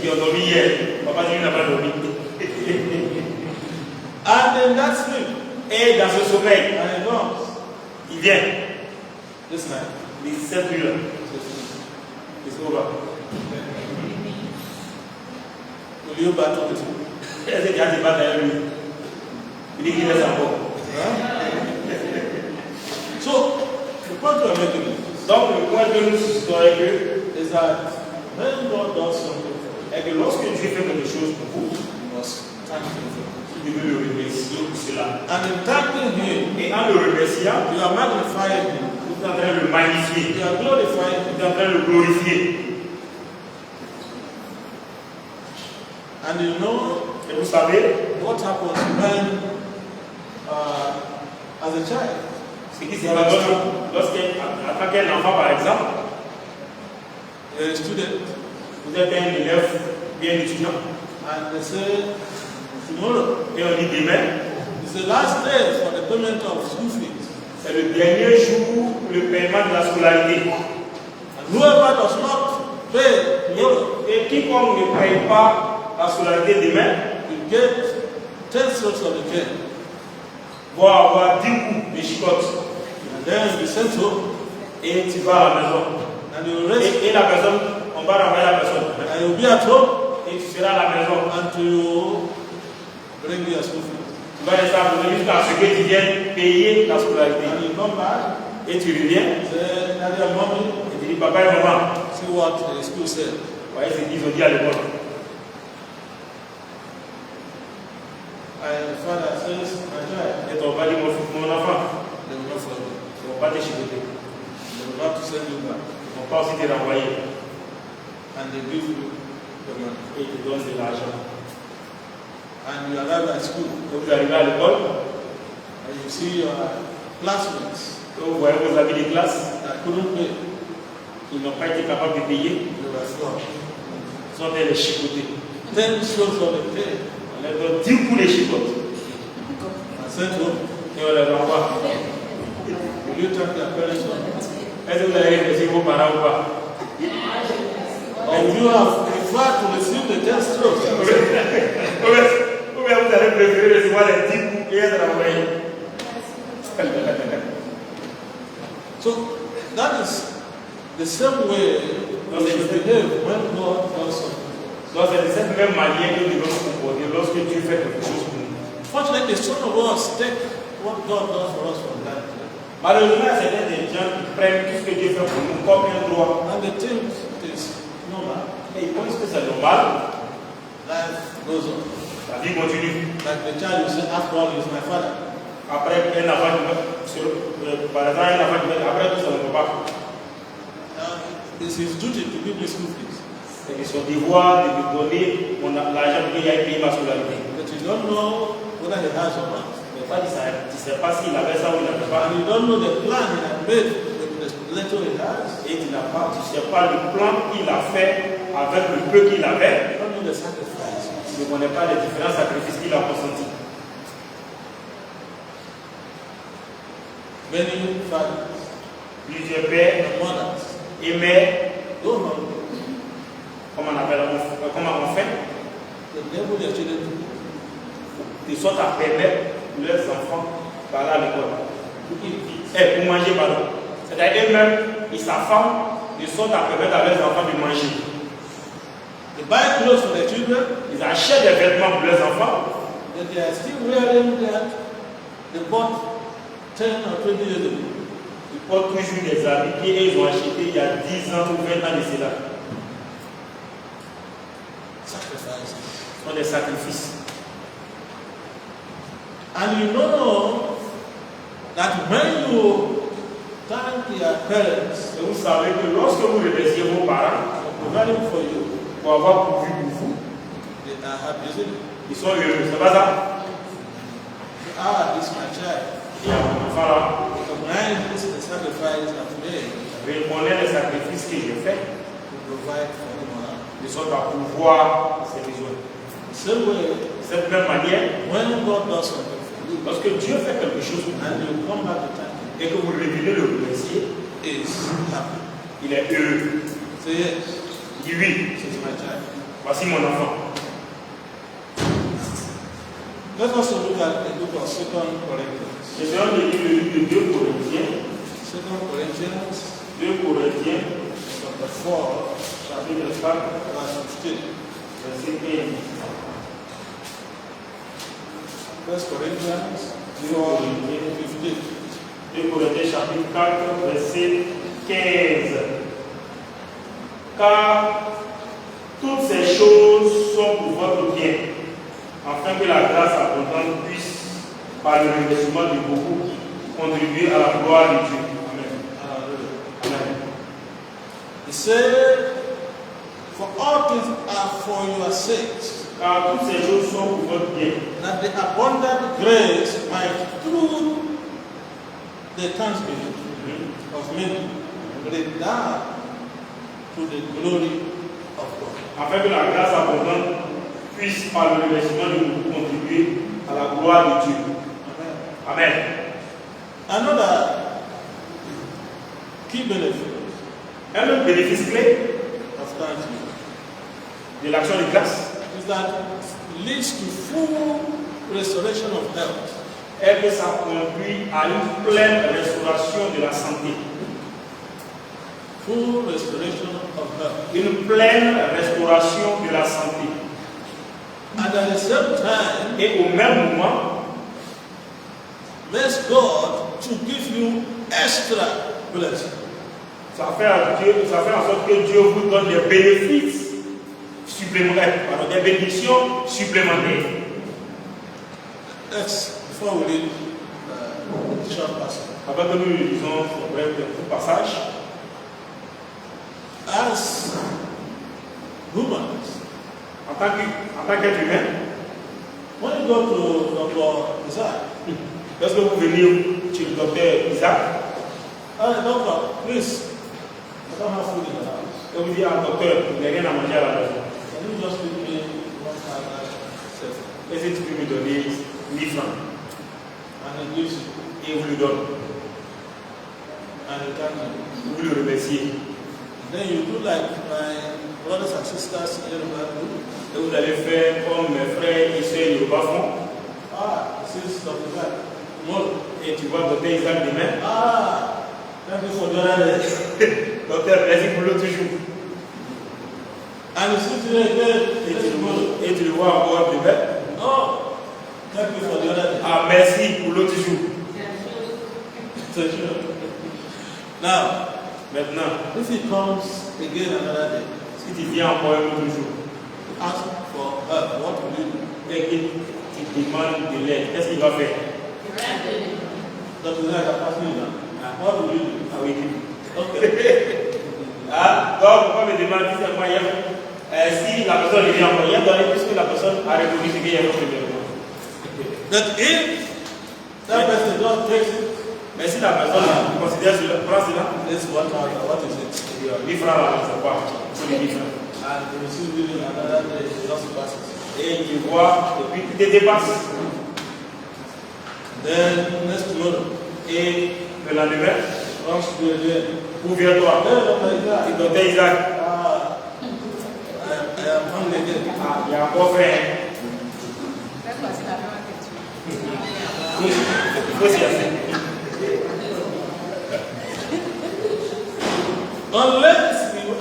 qui ont dormi hier, papa dit qu'il n'a pas dormi. And in that sleep, Et dans ce sommeil, and it comes il vient. this night. Il dit, cette nuit-là, c'est over. Will you battle with him? Est-ce qu'il y a des batailles avec lui? Il dit qu'il reste encore. So, the point we're making is Donc, le point que nous suscitons avec eux, that when God does something for Et que lorsque Dieu fait quelque chose pour vous, you must thank him for it. vous devez le remercier pour cela. And in thanking him, Et en le remerciant, you are magnifying him. vous êtes en train de le magnifier, You are glorifying him. vous êtes en train de le glorifier. And you know Et vous savez, what happens when, as a child, ce qui se passe en tant qu'un enfant, par exemple, you're a student, vous êtes un élève bien étudiant, and they say, tomorrow et on dit demain, is the last day for the payment of school fees. c'est le dernier jour pour le paiement de la scolarité. And whoever does not pay tomorrow Et quiconque ne paye pas la scolarité demain, will get 10 strokes of the cane. va avoir 10 coups de chicotte. And then you'll be sent home, Et tu vas à la maison. and you will rest, Et la personne, on va renvoyer la personne. and you'll be at home Et tu seras à la maison. until you bring your school fees. Tu vas rester à la maison jusqu'à ce que tu viennes payer la scolarité. And you come back, Et tu reviens, say, Daddy and Mommy, et tu dis, papa et maman, see what the school said. voyez ce qu'ils ont dit à l'école. And the father says, my child, Et ton père dit, mon enfant, they will not follow. ils ne vont pas te chicoter. They will not send you back. Ils ne vont pas aussi te renvoyer. And they give you the money. Et ils te donnent de l'argent. And you arrive at school, Et vous arrivez à l'école, and you see your classmates et vous voyez vos amis de classe that couldn't pay. qui n'ont pas été capables de payer, They were flawed. ils sont allés les chicoter. 10 strokes of the cane. On leur donne 10 coups de chicotte. And sent home. Et on les renvoie. Will you thank your parents or not? Est-ce que vous allez remercier vos parents ou pas? Or would you have preferred to receive the 10 strokes? Ou bien vous allez préférer recevoir les 10 coups et être renvoyé. So that is the same way we should behave when God does something. Donc c'est de cette même manière que nous devons nous comporter lorsque Dieu fait quelque chose pour nous. Fortunately, some of us take what God does for us for granted. Malheureusement, certains des gens qui prennent tout ce que Dieu fait pour nous comme un droit. And they think it is normal. Et ils pensent que c'est normal. Life goes on. La vie continue. Like the child will say, after all, he's my father. Après, un enfant qui meurt, par exemple, un enfant qui meurt, après tout, c'est mon papa. It's his duty to give me school fees. C'est son devoir de me donner l'argent pour qu'il aille payer ma scolarité. But you don't know whether he has or not. Mais pas, tu ne sais pas s'il avait ça ou il n'avait pas. And you don't know the plan he had made with the little he has. Et tu ne sais pas le plan qu'il a fait avec le peu qu'il avait. You don't know the sacrifice. Tu ne connais pas les différents sacrifices qu'il a consentis. Many fathers Plusieurs pères and mothers et mères, go hungry. comment on fait, They enable their children to go. de sorte à permettre leurs enfants d'aller à l'école. Pour manger, pardon. C'est-à-dire eux-mêmes et sa femme, de sorte à permettre à leurs enfants de manger. They buy clothes for their children, Ils achètent des vêtements pour leurs enfants, but they are still wearing that they bought 10 or 20 years ago. ils portent toujours des habits qu'ils ont achetés il y a 10 ans ou 20 ans de cela. Sacrifices. Ce sont des sacrifices. And you know that when you thank your parents Et vous savez que lorsque vous remerciez vos parents for providing for you, pour avoir pourvu pour vous, they are happy, isn't it? ils sont heureux. C'est pas ça? Ah, this is my child. Il y a mon enfant là, Recognizes the sacrifice I've made reconnaît les sacrifices que j'ai faits, to provide for him or her. de sorte à pouvoir ses besoins. The same way, De cette même manière, when God does something for you, lorsque Dieu fait quelque chose pour and vous you come back to thank him, et que vous revenez le remercier, is happy. il est heureux. Say yes, Il dit oui, this is my child. voici mon enfant. Let us look at the book of 2 Corinthians. Je vais lire le livre de 2 Corinthiens, 2 Corinthians 2 Corinthiens, chapter 4, chapitre 4, verse 15. verset 15. 1 Corinthians 2 4, Corinthiens, 15. 2 Corinthiens chapitre 4, verset 15. Car toutes ces choses afin que la grâce abondante puisse, par le remerciement de beaucoup, contribuer à la gloire de Dieu. Amen. He said, for all things are for your sakes, Car toutes ces choses sont pour votre bien, that the abundant grace might, through the thanksgiving of many, redound to the glory of God. afin que la grâce abondante puisse, par le remerciement de beaucoup, contribuer à la gloire de Dieu. Amen. Amen. Another key benefit Un autre bénéfice clé of thanksgiving de l'action de grâce is that it leads to full restoration of health. est que ça conduit à une pleine restauration de la santé. Full restoration of health. Une pleine restauration de la santé. And at the same time, Et au même moment, bless God to give you extra blessing. ça fait en sorte que Dieu vous donne des bénéfices supplémentaires, des bénédictions supplémentaires. That's before we read the short passage. Avant que nous lisons ce bref passage, As humans, en tant qu'être humain, when you go to Dr. Isaac, lorsque vous venez chez le docteur Isaac, doctor, please, I don't have food in the house. et vous dites à docteur, il n'y a rien à manger à la maison, Can you just give me 1,000? est-ce que tu peux me donner 1000 francs? And he gives you, Et vous lui donnez, and he thanks you. vous le remerciez. Then you do like my brothers and sisters in Yoruba do. Et vous allez faire comme mes frères et sœurs Yoruba font. This is Dr. Isaac. Tomorrow. Et tu vois docteur Isaac demain. Thank you for the other day. Docteur, merci pour l'autre jour. And you sit there again. Et tu le vois encore demain. Oh, thank you for the other day. Ah, merci pour l'autre jour. Now, Maintenant, if he comes again another day, si tu viens encore un autre jour, ask for help, what will you do? et que tu demandes de l'aide, qu'est-ce qu'il va faire? Dr. Isaac, I'm asking you now. What will you do? Ah oui. Okay. Donc, pourquoi me demander si c'est moyen? Si la personne vient encore, il y a donné puisque la personne a reconnu ce qu'il y a premièrement. That if that person just takes it, Mais si la personne considère cela, prend cela, this 1,000, what is it? 1000 francs là, c'est quoi? C'est les 1000 francs. And you receive it another day, it just passes. Et tu vois, et puis tu te dépasses. Then next tomorrow, Et le lendemain, comes to again. où viens-toi? Hey, Dr. Isaac. Et docteur Isaac, I am hungry again. il y a encore frère. Il faut s'y asseoir. Unless you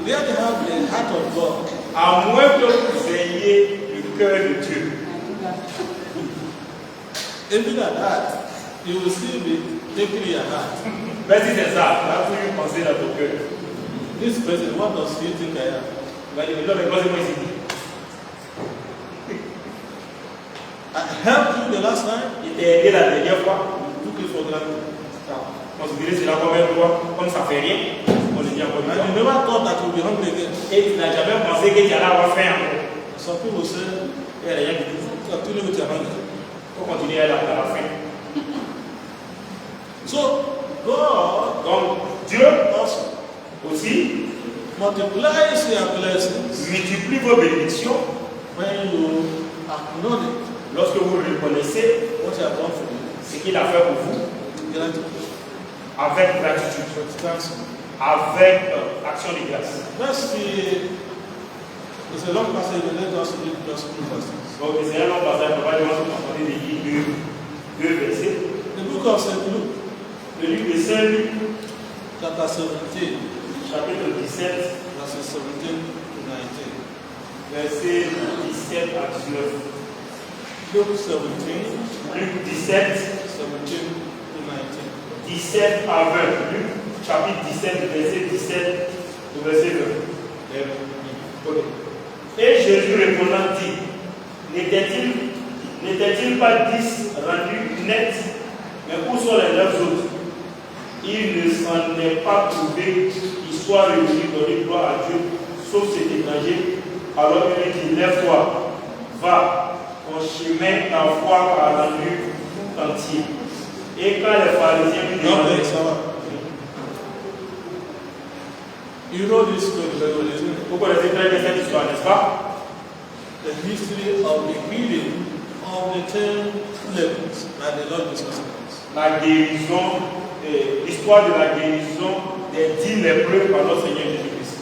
really have the heart of God, À moins que vous ayez le cœur de Dieu. even at that, you will still be taking your heart. Mais si c'est ça, tu as toujours pensé dans ton cœur. This person, what does he think I am? Tu vas dire, mais non, mais moi, c'est moi ici. I helped you the last time, Il t'a aidé la dernière fois. you took it for granted. Considérez cela comme un droit, comme ça fait rien. On le dit encore une And you fois. never thought that you'll be hungry again. Et tu n'as jamais pensé que tu allais avoir faim encore. Some people say, Il y a des gens qui disent, continue with your hunger. il faut continuer à la faim. So, God Donc, Dieu also aussi multiplies your blessings multiplie vos bénédictions when you acknowledge lorsque vous reconnaissez what he has done for you. ce qu'il a fait pour vous Gratitude. avec gratitude, Thanks. avec action de grâce. Let's see. It's a long passage, but let us read just two verses. Donc, c'est un long passage, on va devoir se confronter des livres, deux versets. The book of St. Luke, Le livre de Saint Luc, chapter 17, chapitre 17, verses 17 to 19. versets 17 à 19. Luke 17, Luc 17, 17 to 19. 17 à 20. Luc, chapitre 17, verset 17 au verset 20. Okay. Et Jésus répondant dit, n'était-il pas 10 rendus nets? Mais où sont les 9 autres? Il ne s'en est pas trouvé qui soit revenu donner gloire à Dieu, sauf cet étranger. Alors il lui dit, lève-toi, va, ton chemin, ta foi a rendu tout entier. Et quand les pharisiens lui demandaient, you know this story very well, isn't it? vous connaissez très bien cette histoire, n'est-ce pas? The history of the healing of the 10 lepers that the Lord Jesus Christ. La guérison, l'histoire de la guérison des 10 lépreux par notre Seigneur Jésus-Christ.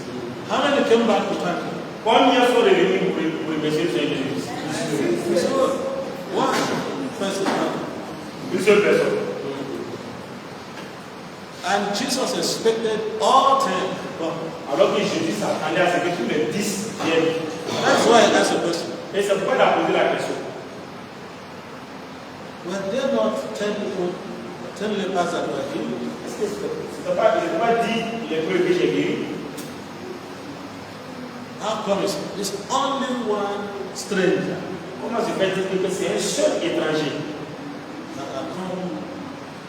How many came back to thank him? Combien sont revenus pour remercier le Seigneur Jésus-Christ? One person. Une seule personne. And Jesus expected all 10 to come. Alors que Jésus s'attendait à ce que tous les 10 viennent. That's why I asked the question. Et c'est pourquoi il a posé la question. Were there not 10 people, 10 lepers that were healed? Est-ce que ce n'est pas dit les preuves que j'ai guéri? How come it's only one stranger Comment se fait-il que c'est un seul étranger that have come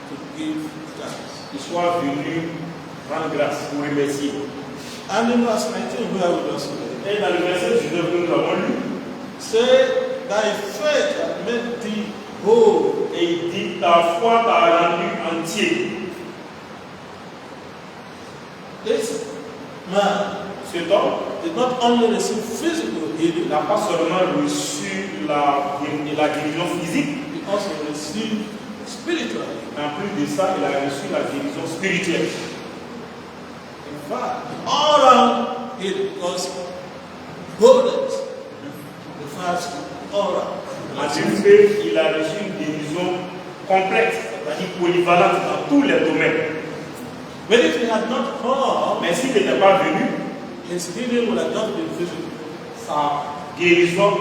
to give thanks? qui soit venu rendre grâce ou remercier? And in verse 19, where we just read, Et dans le verset 19 que nous avons lu, say, thy faith hath made thee whole. et il dit, ta foi t'a rendu entier. This man Cet homme did not only receive physical healing, n'a pas seulement reçu la guérison physique, he also received spiritual healing. mais en plus de ça, il a reçu la guérison spirituelle. In fact, all around healing, because wholeness refers to all around. En fait, il a reçu une guérison complète, c'est-à-dire polyvalente dans tous les domaines. But if he had not come, Mais s'il n'était pas venu, his healing would have not been physical. sa guérison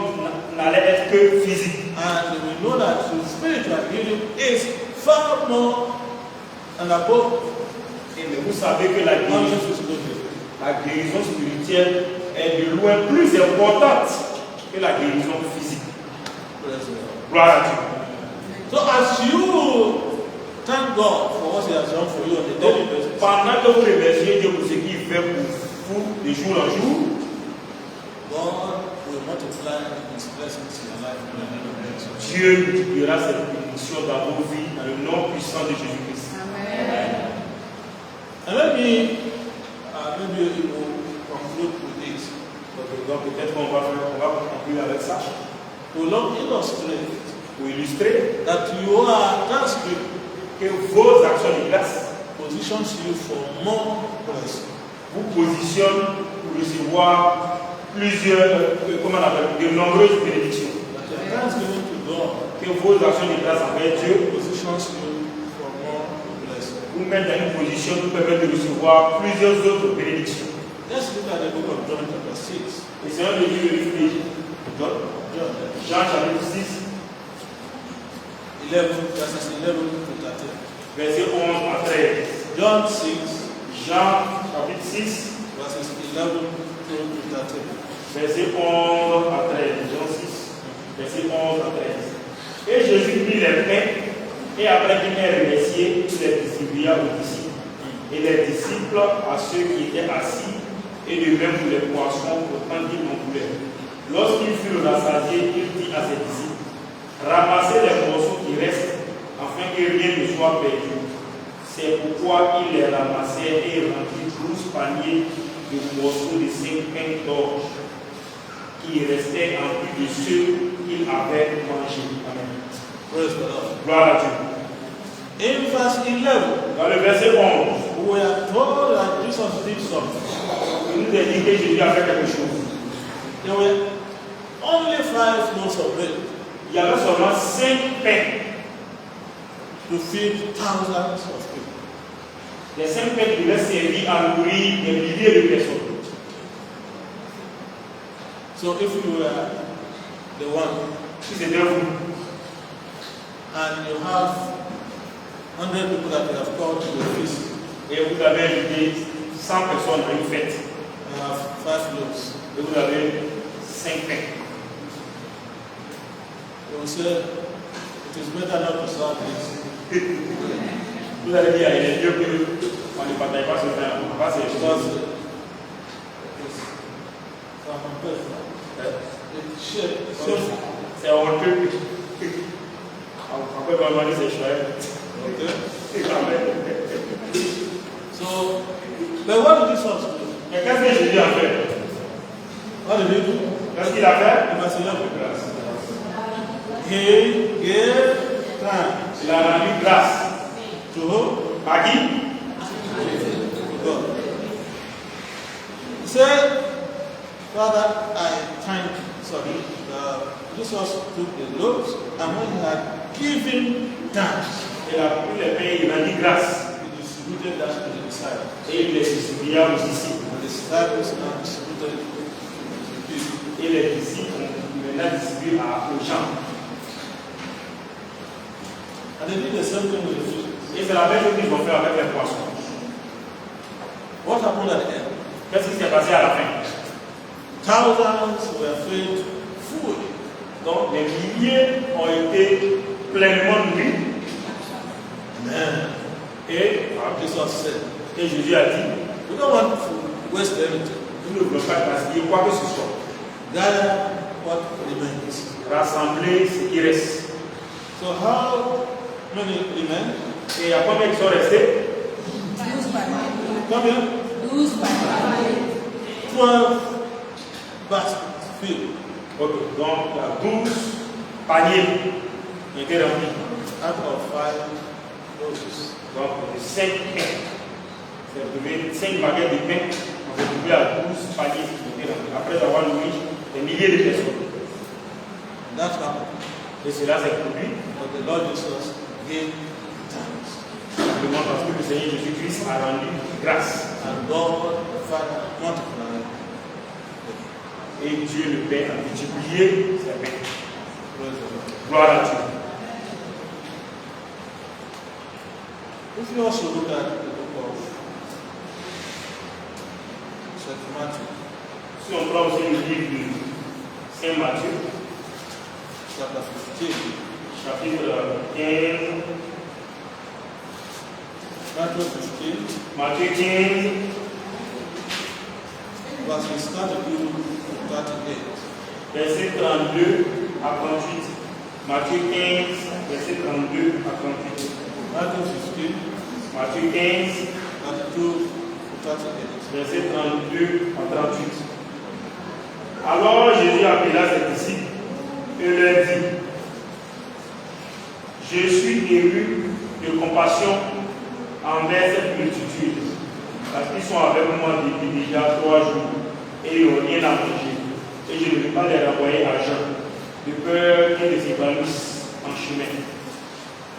n'allait être que physique. And we know that the spiritual healing is far more and above Et mais vous savez que la conscious physical healing. guérison spirituelle est de loin plus importante que la guérison physique. Praise the Lord. Gloire à Dieu. So as you thank God for what he has done for you on a daily Donc, basis, pendant que vous remerciez Dieu pour ce qu'il fait pour vous de jour en jour, God will multiply his blessings in your life in the name of Jesus. Dieu multipliera ses bénédictions dans vos vies dans le nom puissant de Jésus-Christ. Amen. And maybe you will conclude with this. Donc peut-être qu'on va conclure avec ça To illustrate pour illustrer that you are thanksgiving que vos actions de grâce positions you for more blessing. vous positionnent pour recevoir plusieurs, comment on appelle, de nombreuses bénédictions. That your thanksgiving to God Que vos actions de grâce envers Dieu positions you for more blessing. vous mettent dans une position qui permet de recevoir plusieurs autres bénédictions. Let's look at the book of John chapter 6. Et c'est un livre de John, Jean chapitre 6, 11, verses 11 to 13. verset 11 à 13. John 6, Jean chapitre 6, verses 11 to 13. verset 11 à 13. Jean 6, verset 11 à 13. Et Jésus prit les pains, et après qu'il ait remercié, il les distribua aux disciples. Et les disciples à ceux qui étaient assis, et de même pour les poissons, autant qu'ils en voulaient. Lorsqu'ils furent rassasiés, il dit à ses disciples, ramassez les morceaux qui restent, afin que rien ne soit perdu. C'est pourquoi il les ramassait et remplit 12 paniers de morceaux de 5 pains d'orge, qui restaient en plus de ceux qu'il avait mangés. Amen. Praise the Lord. Gloire à Dieu. In verse 11, Dans le verset 11, we are told that Jesus did something. il nous est dit que Jésus a fait quelque chose. There were only 5 loaves of bread Il y avait seulement 5 pains. to feed thousands of people. Les 5 pains qui devaient servir à nourrir des milliers de personnes. So if you were the one Si c'était vous, and you have 100 people that you have called to the feast, et vous avez invité 100 personnes à une fête, you have 5 loaves. et vous avez 5 pains. They will say, it is better not to serve this. Vous allez dire, il est mieux qu'on ne bataille pas sur terre. On va pas se choses. C'est honteux. On peut vraiment dire c'est chouette. So, but what did Jesus do? Mais qu'est-ce que Jésus a fait? What did he do? Qu'est-ce qu'il a fait? Il m'a salué de grâce. He gave thanks. Il a rendu grâce. To who? À qui? To God. He said, Father, I thank you. Sorry. Jesus took the loaves and when he had given thanks, Il a pris les pains, il rendit grâce. he distributed that to the disciples. Et il les distribua aux disciples. And the disciples now distributed it to the people. Et les disciples ont maintenant distribué aux gens. And they did the same thing with the fish. Et c'est la même chose qu'ils vont faire avec les poissons. What happened at the end? Qu'est-ce qui s'est passé à la fin? Thousands were fed food. Donc les milliers ont été pleinement nourris. Amen. Et Jesus said, Jésus a dit, we don't want to waste everything. nous ne voulons pas gaspiller quoi que ce soit. Gather what remains. Rassembler ce qui reste. So how many remain? Et il y a combien qui sont restés? 12 paniers. Combien? 12 paniers. 12 baskets filled. Ok, donc il y a 12 paniers qui étaient remplis. Out of 5 loaves. Donc 5 pains. C'est retrouvé 5 baguettes de pain. On s'est retrouvé à 12 paniers qui étaient remplis. Après avoir nourri des milliers de personnes. And that happened. Et cela s'est produit. But the Lord Jesus gave thanks. Simplement parce que le Seigneur Jésus-Christ a rendu grâce. And God the Father multiplied. Et Dieu le Père a multiplié ses pains. Praise the Lord. Gloire à Dieu. If you also look at the book of St. Matthew, Si on prend aussi le livre de Saint Matthieu, chapter 15, chapitre 15, Matthew 15, Matthieu 15, verses 32 to 38. verset 32 à 38. Matthieu 15, verset 32 à 38. Matthew 15, Matthieu 15, 32 to 38. verset 32 à 38. Alors Jésus appela ses disciples et leur dit, je suis ému de compassion envers cette multitude, parce qu'ils sont avec moi depuis déjà 3 jours et ils n'ont rien à manger. Et je ne vais pas les renvoyer à Jean, de peur qu'ils ne s'évanouissent en chemin.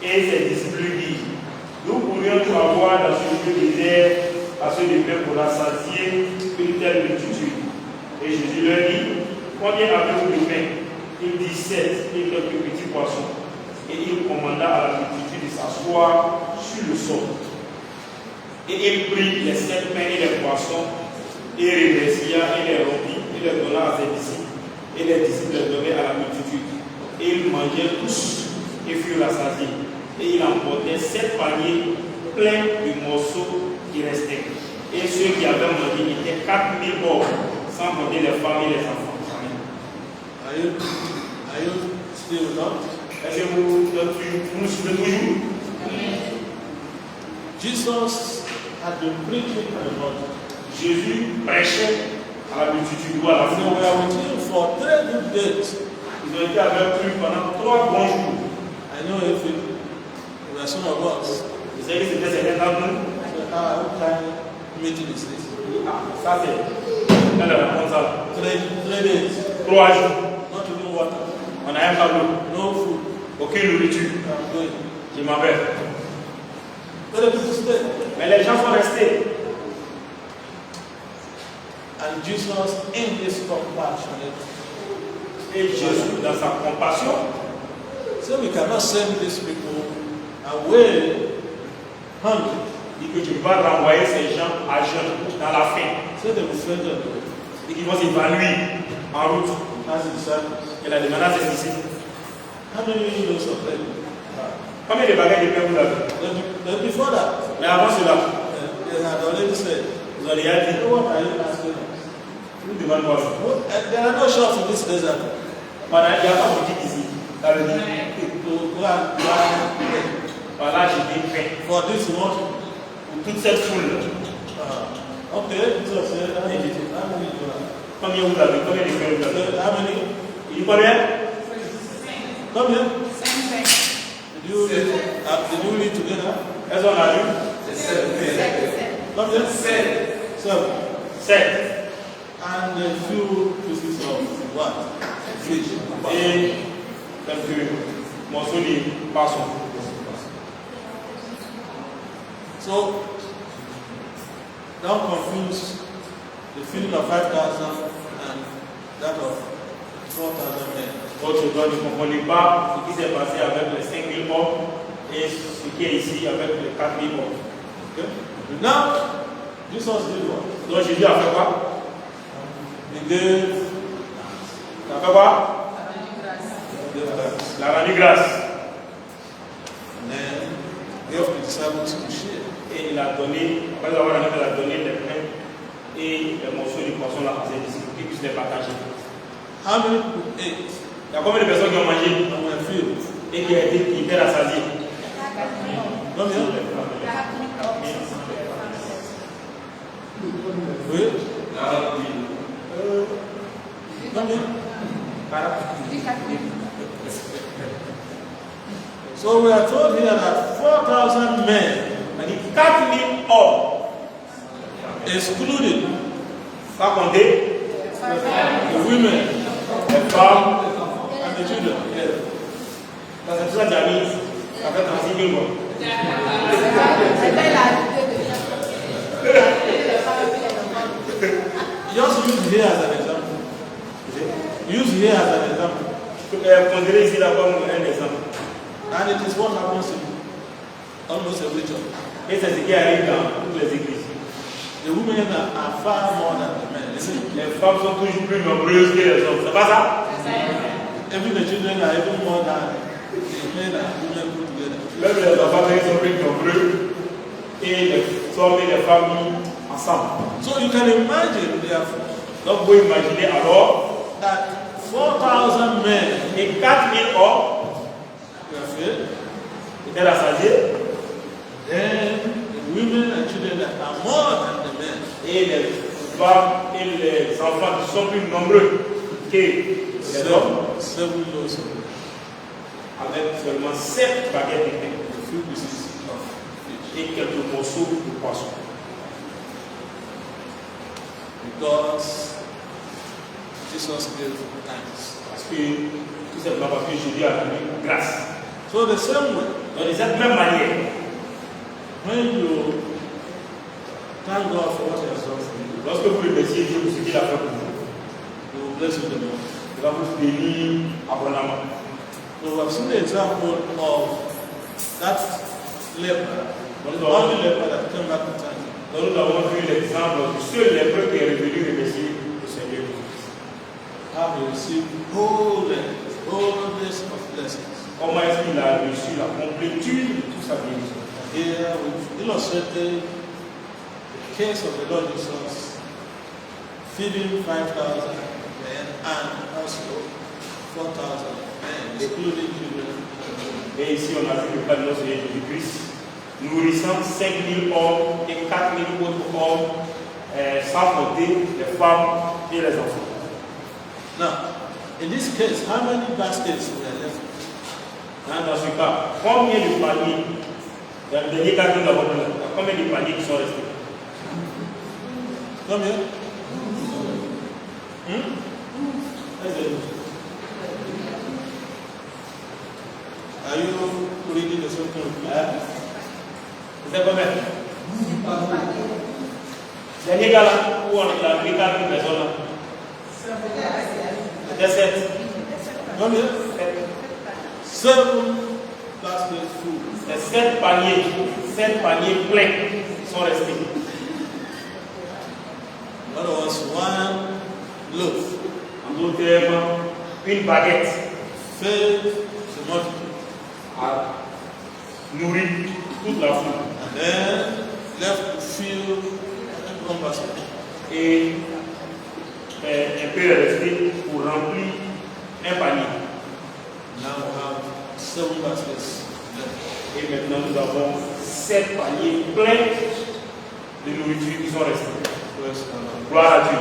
Et ses disciples lui disent, nous pourrions-nous avoir dans ce lieu désert assez de pain pour rassasier une telle multitude? Et Jésus leur dit, combien avez-vous de pain? Ils disent 7 et quelques petits poissons. Et il commanda à la multitude de s'asseoir sur le sol. Et il prit les 7 pains et les poissons, et remercia et les rompit, et les donna à ses disciples. Et les disciples les donnaient à la multitude. Et ils mangeaient tous et furent rassasiés. Et il emportait 7 paniers pleins de morceaux qui restaient. Et ceux qui avaient mangé étaient 4000 morts, sans compter les femmes et les enfants. Are you still with us? Est-ce que vous nous suivez toujours? Jesus had been preaching to the multitude. Jésus prêchait à la multitude ou à la And they foule. were with him for 3 good days. Ils ont été avec lui pendant 3 bons jours. I know if it were some of us, Vous savez que c'était certains d'entre nous. so what kind of meeting is this? Ah, ça c'est la réponse à 3 days, 3 jours. not even water, On a un tableau, no food. aucune nourriture. I'm going. Je m'en vais. But the people stayed. Mais les gens sont restés. And Jesus, in his compassion, Et Jésus, dans sa compassion, said we cannot send these people away hungry. dit que tu vas renvoyer ces gens à jeûne dans la faim. So they will faint on the way. Et qu'ils vont s'évanouir en route. As the disciples. Il a demandé à ses disciples. How many loaves of bread? Combien de baguettes de pain vous avez? Then before that, Mais avant cela, they had already said, vous allez dire, what are you asking us? vous demandez quoi? There are no shops in this desert. Voilà, il n'y a pas de boutique ici. Ça veut dire, To go and buy bread. voilà, j'ai des pains. For this one, Pour toute cette foule, okay, Jesus said, how many do you have? combien vous avez? Combien de pains vous avez? How many? Il dit combien? Come here. Did you read together? Est-ce qu'on a lu? Come here. Seven. 7. And a few pieces of what? Fish. Et quelques morceaux de poisson. So, don't confuse the feeling of 5,000 and that of 4,000 men. Donc, je dois ne confondre pas ce qui s'est passé avec les 5 000 hommes et ce qui est ici avec les 4 000 hommes. Okay? Now, Jesus did what? Donc, Jésus a fait quoi? He gave Il a fait quoi? thanks. Il a rendu grâce. And then gave the disciples to share. Et il a donné, après avoir rendu, il a donné les pains et les morceaux de poisson là à ses disciples pour qu'ils puissent les partager. How many people ate Il y a combien de personnes qui ont mangé and were filled? et qui étaient rassasiées? Come here. Wait. Come here. So we are told here that 4,000 men, Il a dit 4 000 hommes, excluded pas compter the women les femmes. and the children. Parce que tout ça, j'ai mis, ça fait 36 000 morts. Just use here as an example. Use here as an example. Considérez ici là comme un exemple. And it is what happens in almost every church. Et c'est ce qui arrive dans toutes les églises. The women are far more than the men. Isn't it? Les femmes sont toujours plus nombreuses que les hommes. C'est pas ça? Even the children are even more than the men and women put together. Même les enfants sont plus nombreux et les hommes et les femmes mis ensemble. So you can imagine, therefore, Donc vous imaginez alors that 4,000 men et 4 000 hommes were filled, étaient rassasiés then the women and children that are more than the men. et les femmes et les enfants qui sont plus nombreux que les hommes Seven loaves of bread, avec seulement 7 baguettes de pain a few pieces of fish. et quelques morceaux de poisson. Because Jesus gave thanks. Parce que tout simplement parce que Jésus a donné grâce. So the same way, Donc de cette même manière, when you thank God for what He has done for you, lorsque vous remerciez Dieu pour ce qu'il a fait pour vous, He will bless you the more. il va vous bénir abondamment. So we have seen the example of that leper, the only leper that came back to thank Him. Donc nous avons vu l'exemple du seul lépreux qui est revenu remercier le Seigneur. How he received wholeness of blessings. Comment est-ce qu'il a reçu la complétude de toute sa bénédiction? Here we've illustrated the case of the Lord Jesus feeding 5,000 men and also 4,000 men, including children. Et ici, on a vu le cas de notre Seigneur Jésus-Christ, nourrissant 5 000 hommes et 4 000 autres hommes, sans compter les femmes et les enfants. Now, in this case, how many baskets were left? Dans ce cas, combien de paniers, dans le dernier cas que nous avons vu, combien de paniers qui sont restés? Come here. Are you reading the same thing with me? C'est combien? Dernier cas là, où on a pris 4 000 personnes là. C'était 7. Come here. 7 baskets full. C'est 7 paniers pleins sont restés. In other words, one loaf En d'autres termes, une baguette fed the multitude. a nourri toute la foule. And then left to fill one basket. Et un peu est resté pour remplir un panier. Now we have 7 baskets left. Et maintenant nous avons 7 paniers pleins de nourriture qui sont restés. Praise the Lord. Gloire à Dieu.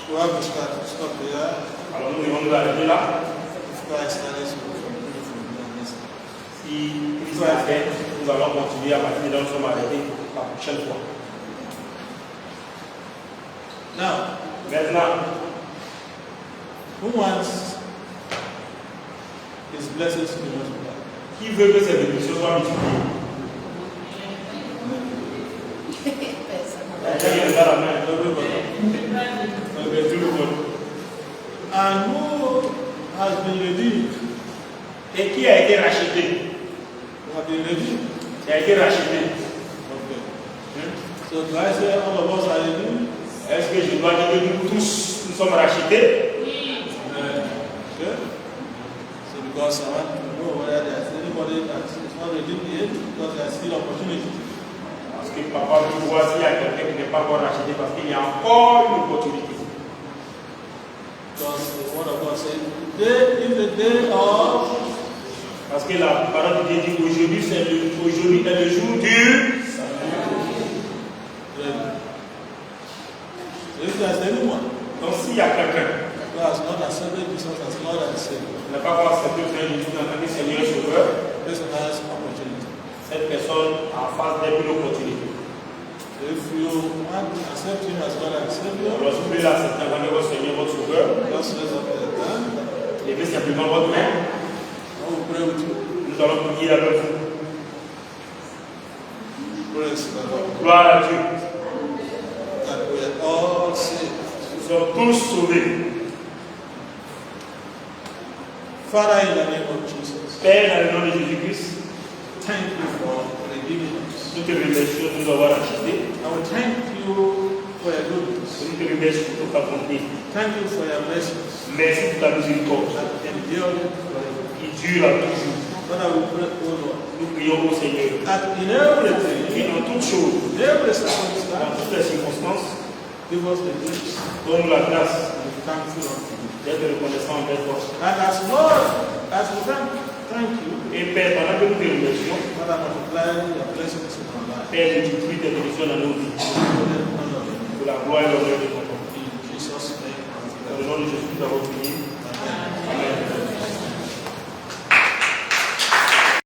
We have to stop here. Alors nous devons nous arrêter là. If Christ stands, we will continue from there. Si Christ arrête, nous allons continuer à partir de là où nous sommes arrêtés la prochaine fois. Now, Maintenant, who wants his blessings to be multiplied? qui veut que ces bénédictions soient multipliées? Quelqu'un qui lève la main. Tout le monde. And who has been redeemed? Et qui a été racheté? Who have been redeemed? Qui a été racheté? Okay. So do I say all of us are redeemed? Est-ce que je dois dire que nous tous nous sommes rachetés? Okay. So because I want to know whether there's anybody that is not redeemed yet, because there's still opportunity. Parce que papa veut voir s'il y a quelqu'un qui n'est pas encore racheté parce qu'il y a encore une opportunité. Because the word of God says, today is the day of. Parce que la parole de Dieu dit aujourd'hui aujourd'hui est le jour du So if there's anyone Donc s'il y a quelqu'un who has not accepted Jesus as Lord and Savior, qui n'a pas encore accepté le Seigneur Jésus en tant que Seigneur et Sauveur, this is an opportunity. cette personne a face d'elle une opportunité. If you want to accept Him as Lord and Savior, Alors si vous voulez l'accepter en tant que votre Seigneur, votre Sauveur, just raise up your hand. levez simplement votre main. I will pray with you. Nous allons prier avec vous. Praise the Lord. Gloire à Dieu. That we are all saved. Nous sommes tous sauvés. Father, in the name of Jesus, Père, dans le nom de Jésus-Christ, thank you for redeeming us. nous te remercions de nous avoir achetés. I will thank you for your goodness. Nous te remercions pour ta bonté. Thank you for your mercies Merci pour ta miséricorde that endure forever. qui dure à toujours. Father, we pray, O Lord, Nous prions au Seigneur. that in Et everything, dans toutes choses, in every dans circumstance, toutes les circonstances, give us the grace donne-nous la grâce to be thankful unto you. d'être reconnaissant envers toi. And as Lord, as we thank you, Et Père, pendant que nous te remercions, Father, multiply your blessings in our life. Père, multiplie tes bénédictions dans nos vies. Pour la gloire et l'honneur de ton nom. In Jesus' name, Dans le nom de Jésus, nous avons prié.